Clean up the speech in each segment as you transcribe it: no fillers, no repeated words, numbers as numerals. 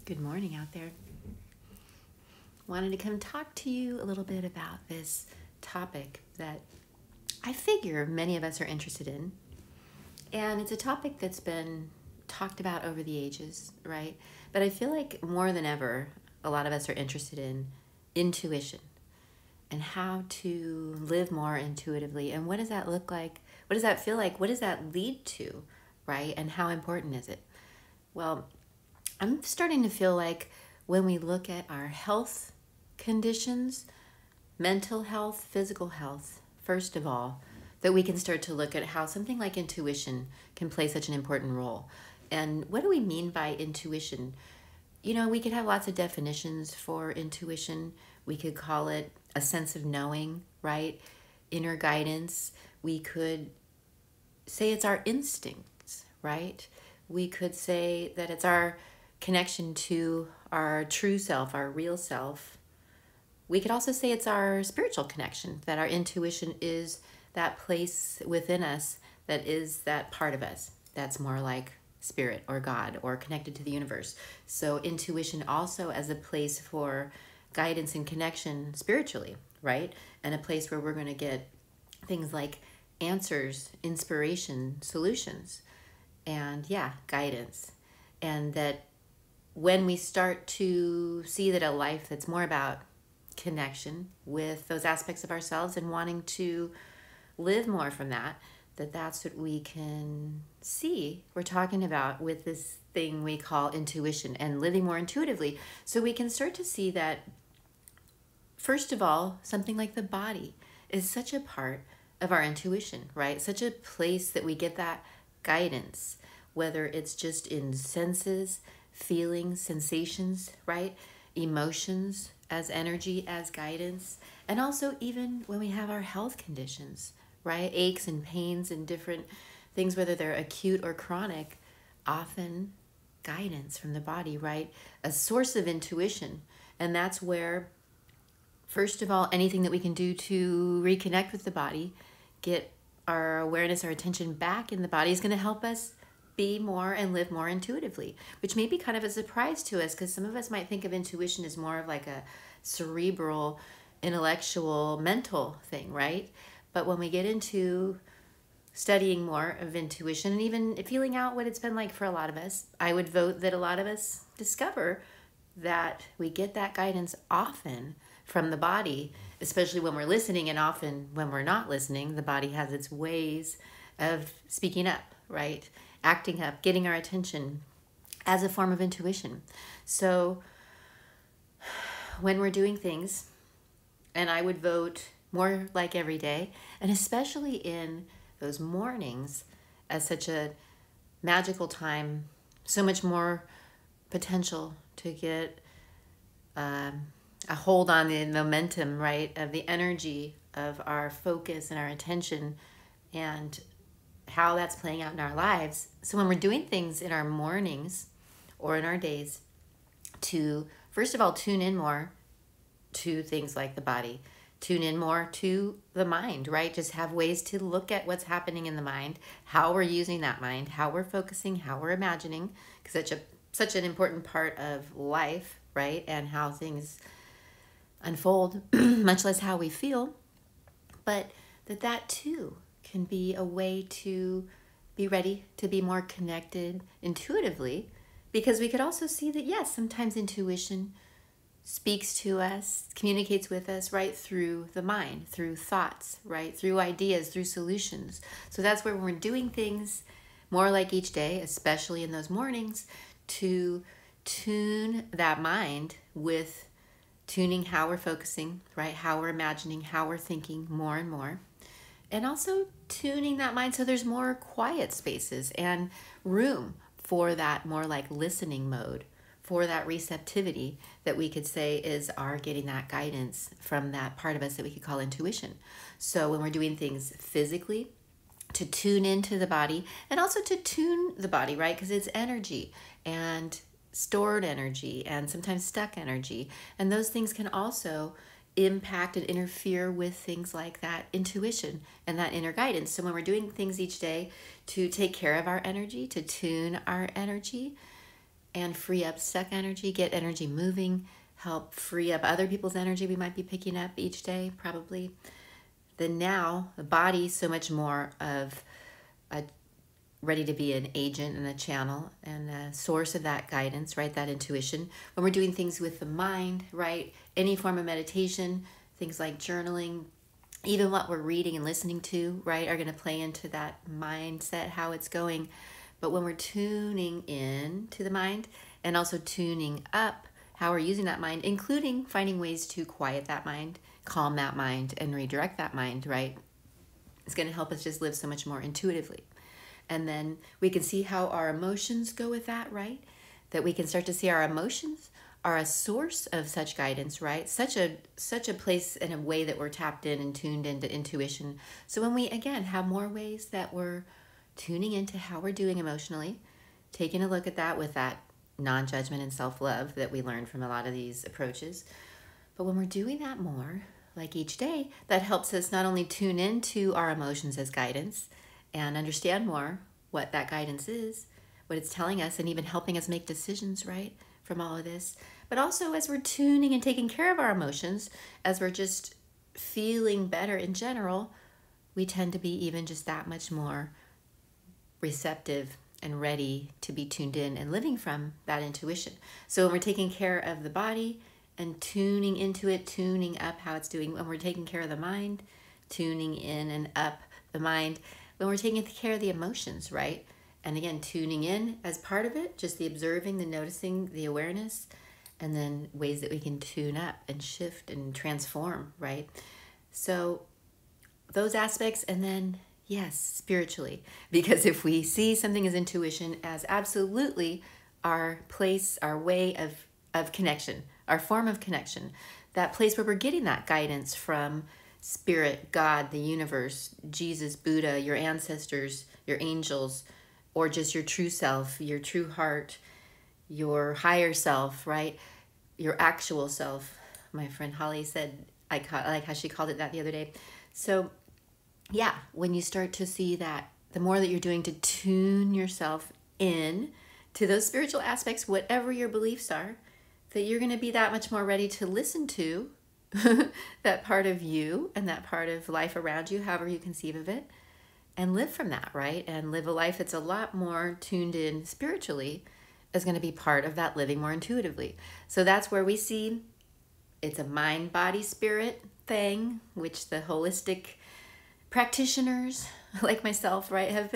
Good morning out there. Wanted to come talk to you a little bit about this topic that I figure many of us are interested in. And it's a topic that's been talked about over the ages, right? But I feel like more than ever, a lot of us are interested in intuition and how to live more intuitively. And what does that look like? What does that feel like? What does that lead to, right? And how important is it? Well, I'm starting to feel like when we look at our health conditions, mental health, physical health, first of all, that we can start to look at how something like intuition can play such an important role. And what do we mean by intuition? You know, we could have lots of definitions for intuition. We could call it a sense of knowing, right? Inner guidance. We could say it's our instincts, right? We could say that it's our connection to our true self, our real self. We could also say it's our spiritual connection, that our intuition is that place within us that is that part of us that's more like spirit or God or connected to the universe. So intuition also as a place for guidance and connection spiritually, right? And a place where we're going to get things like answers, inspiration, solutions, and guidance. And that when we start to see that a life that's more about connection with those aspects of ourselves and wanting to live more from that, that's what we can see we're talking about with this thing we call intuition and living more intuitively. So we can start to see that, first of all, something like the body is such a part of our intuition, right? Such a place that we get that guidance, whether it's just in senses, feelings, sensations, right? Emotions as energy, as guidance, and also even when we have our health conditions, right? Aches and pains and different things, whether they're acute or chronic, often guidance from the body, right? A source of intuition. And that's where, first of all, anything that we can do to reconnect with the body, get our awareness, our attention back in the body is going to help us be more and live more intuitively, which may be kind of a surprise to us because some of us might think of intuition as more of like a cerebral, intellectual, mental thing, right? But when we get into studying more of intuition and even feeling out what it's been like for a lot of us, I would vote that a lot of us discover that we get that guidance often from the body, especially when we're listening, and often when we're not listening, the body has its ways of speaking up, right? Acting up, getting our attention as a form of intuition. So when we're doing things, and I would vote more like every day, and especially in those mornings as such a magical time, so much more potential to get a hold on the momentum, right, of the energy of our focus and our attention and how that's playing out in our lives. So when we're doing things in our mornings or in our days, to first of all tune in more to things like the body, tune in more to the mind, right? Just have ways to look at what's happening in the mind, how we're using that mind, how we're focusing, how we're imagining, because such an important part of life, right? And how things unfold, much less how we feel, but that too can be a way to be ready to be more connected intuitively, because we could also see that, yes, sometimes intuition speaks to us, communicates with us right through the mind, through thoughts, right? Through ideas, through solutions. So that's where we're doing things more like each day, especially in those mornings, to tune that mind with tuning how we're focusing, right? How we're imagining, how we're thinking more and more. And also tuning that mind so there's more quiet spaces and room for that more like listening mode, for that receptivity that we could say is our getting that guidance from that part of us that we could call intuition. So when we're doing things physically, to tune into the body and also to tune the body, right? Because it's energy and stored energy and sometimes stuck energy. And those things can also impact and interfere with things like that intuition and that inner guidance. So when we're doing things each day to take care of our energy, to tune our energy, and free up stuck energy, get energy moving, help free up other people's energy we might be picking up each day, probably. Then now the body so much more of a ready to be an agent and a channel and a source of that guidance, right? That intuition. When we're doing things with the mind, right? Any form of meditation, things like journaling, even what we're reading and listening to, right, are going to play into that mindset, how it's going. But when we're tuning in to the mind and also tuning up how we're using that mind, including finding ways to quiet that mind, calm that mind, and redirect that mind, right? It's going to help us just live so much more intuitively. And then we can see how our emotions go with that, right? That we can start to see our emotions are a source of such guidance, right? Such a place and a way that we're tapped in and tuned into intuition. So when we, again, have more ways that we're tuning into how we're doing emotionally, taking a look at that with that non-judgment and self-love that we learn from a lot of these approaches. But when we're doing that more, like each day, that helps us not only tune into our emotions as guidance and understand more what that guidance is, what it's telling us, and even helping us make decisions, right, from all of this. But also as we're tuning and taking care of our emotions, as we're just feeling better in general, we tend to be even just that much more receptive and ready to be tuned in and living from that intuition. So when we're taking care of the body and tuning into it, tuning up how it's doing, when we're taking care of the mind, tuning in and up the mind, when we're taking care of the emotions, right? And again, tuning in as part of it, just the observing, the noticing, the awareness, and then ways that we can tune up and shift and transform, right? So those aspects, and then yes, spiritually, because if we see something as intuition as absolutely our place, our way of connection, our form of connection, that place where we're getting that guidance from Spirit, God, the universe, Jesus, Buddha, your ancestors, your angels, or just your true self, your true heart, your higher self, right? Your actual self. My friend Holly said, I like how she called it that the other day. So yeah, when you start to see that, the more that you're doing to tune yourself in to those spiritual aspects, whatever your beliefs are, that you're going to be that much more ready to listen to that part of you and that part of life around you, however you conceive of it, and live from that, right? And live a life that's a lot more tuned in spiritually is going to be part of that living more intuitively. So that's where we see it's a mind, body, spirit thing, which the holistic practitioners like myself, right, have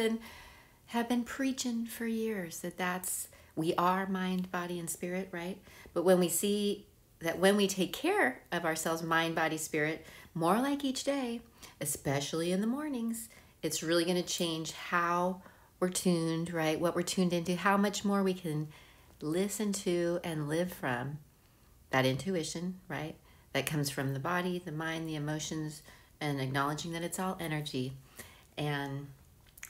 been preaching for years that's we are mind, body, and spirit, right? But when we see that when we take care of ourselves, mind, body, spirit, more like each day, especially in the mornings, it's really going to change how we're tuned, right? What we're tuned into, how much more we can listen to and live from that intuition, right? That comes from the body, the mind, the emotions, and acknowledging that it's all energy. And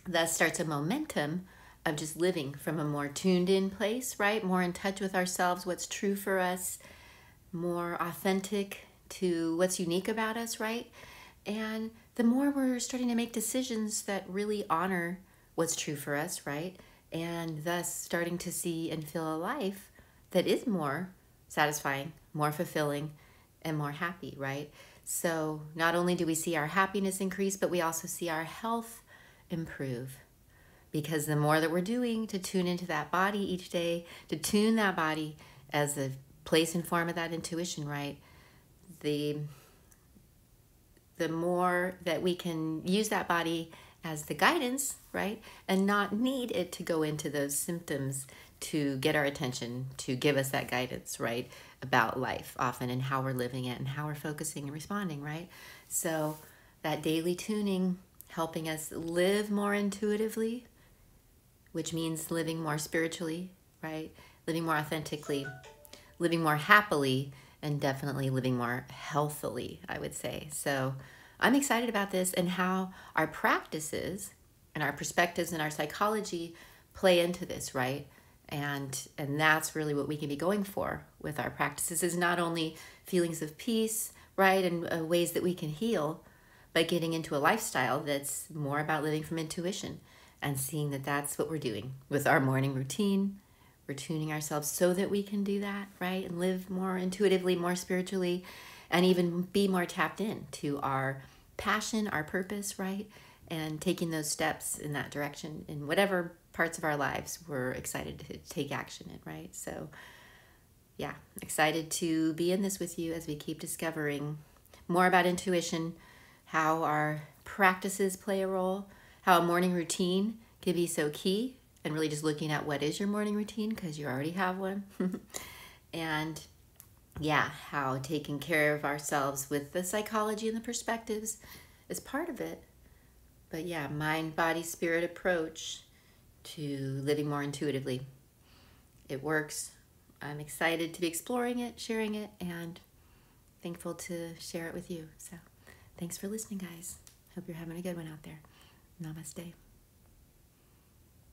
that starts a momentum of just living from a more tuned in place, right? More in touch with ourselves, what's true for us, more authentic to what's unique about us, right? And the more we're starting to make decisions that really honor what's true for us, right? And thus starting to see and feel a life that is more satisfying, more fulfilling, and more happy, right? So not only do we see our happiness increase, but we also see our health improve. Because the more that we're doing to tune into that body each day, to tune that body as a place and form of that intuition, right? The more that we can use that body as the guidance, right? And not need it to go into those symptoms to get our attention, to give us that guidance, right? About life often and how we're living it and how we're focusing and responding, right? So that daily tuning, helping us live more intuitively, which means living more spiritually, right? Living more authentically, living more happily, and definitely living more healthily, I would say. So I'm excited about this and how our practices and our perspectives and our psychology play into this, right? And that's really what we can be going for with our practices, is not only feelings of peace, right, and ways that we can heal, but getting into a lifestyle that's more about living from intuition and seeing that that's what we're doing with our morning routine, We're tuning ourselves so that we can do that, right? And live more intuitively, more spiritually, and even be more tapped in to our passion, our purpose, right? And taking those steps in that direction in whatever parts of our lives we're excited to take action in, right? So, yeah, excited to be in this with you as we keep discovering more about intuition, how our practices play a role, how a morning routine can be so key, and really just looking at what is your morning routine because you already have one. And yeah, how taking care of ourselves with the psychology and the perspectives is part of it. But yeah, mind, body, spirit approach to living more intuitively. It works. I'm excited to be exploring it, sharing it, and thankful to share it with you. So thanks for listening, guys. Hope you're having a good one out there. Namaste.